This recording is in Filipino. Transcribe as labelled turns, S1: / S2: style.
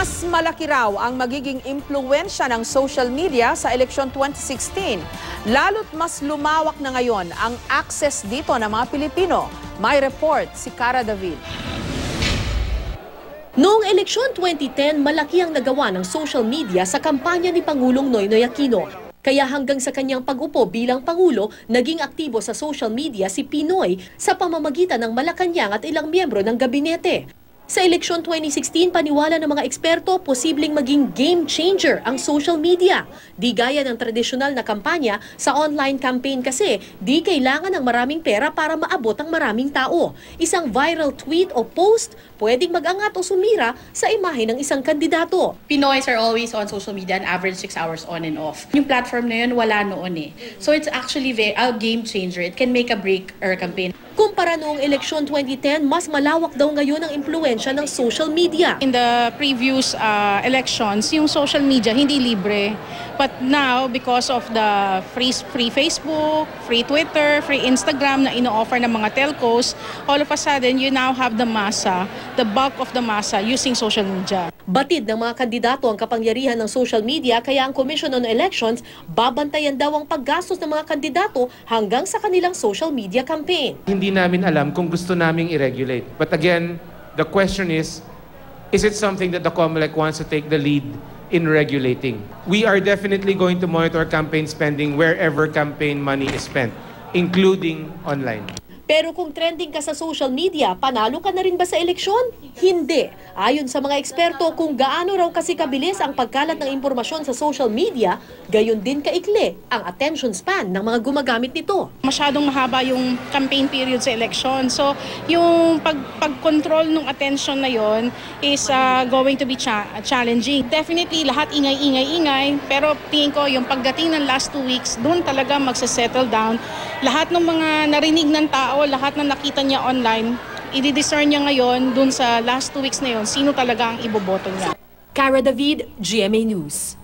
S1: Mas malaki raw ang magiging impluwensya ng social media sa eleksyon 2016. Lalo't mas lumawak na ngayon ang access dito ng mga Pilipino. May report si Cara David.
S2: Noong eleksyon 2010, malaki ang nagawa ng social media sa kampanya ni Pangulong Noynoy Aquino. Kaya hanggang sa kanyang pag-upo bilang Pangulo, naging aktibo sa social media si Pinoy sa pamamagitan ng Malacanang at ilang miyembro ng gabinete. Sa eleksyon 2016, paniwala ng mga eksperto, posibleng maging game changer ang social media. Di gaya ng tradisyonal na kampanya, sa online campaign kasi, di kailangan ng maraming pera para maabot ang maraming tao. Isang viral tweet o post, pwedeng mag-angat o sumira sa imahe ng isang kandidato.
S3: Pinoys are always on social media, an average 6 hours on and off. Yung platform na yun, wala noon eh. So it's actually a game changer. It can make a break or a campaign.
S2: Kumpara noong eleksyon 2010, mas malawak daw ngayon ang impluwensya ng social media.
S4: In the previous elections, yung social media hindi libre. But now, because of the free Facebook, free Twitter, free Instagram na ino-offer ng mga telcos, all of a sudden, you now have the massa, the bulk of the massa using social media.
S2: Batid ng mga kandidato ang kapangyarihan ng social media, kaya ang Commission on Elections babantayan daw ang paggastos ng mga kandidato hanggang sa kanilang social media campaign.
S5: Hindi namin alam kung gusto naming i-regulate. But again, the question is it something that the COMELEC wants to take the lead in regulating? We are definitely going to monitor campaign spending wherever campaign money is spent, including online.
S2: Pero kung trending ka sa social media, panalo ka na rin ba sa eleksyon? Hindi. Ayon sa mga eksperto, kung gaano raw kasi kabilis ang pagkalat ng impormasyon sa social media, gayon din kaikli ang attention span ng mga gumagamit nito.
S4: Masyadong mahaba yung campaign period sa eleksyon. So, yung pag-control ng attention na yon is going to be challenging. Definitely, lahat ingay, pero tingin ko yung pagdating ng last 2 weeks, doon talaga magsasettle down. Lahat ng mga narinig ng tao, lahat na nakita niya online, i-discern niya ngayon dun sa last 2 weeks na yon, sino talaga ang iboboto niya.
S2: Cara David, GMA News.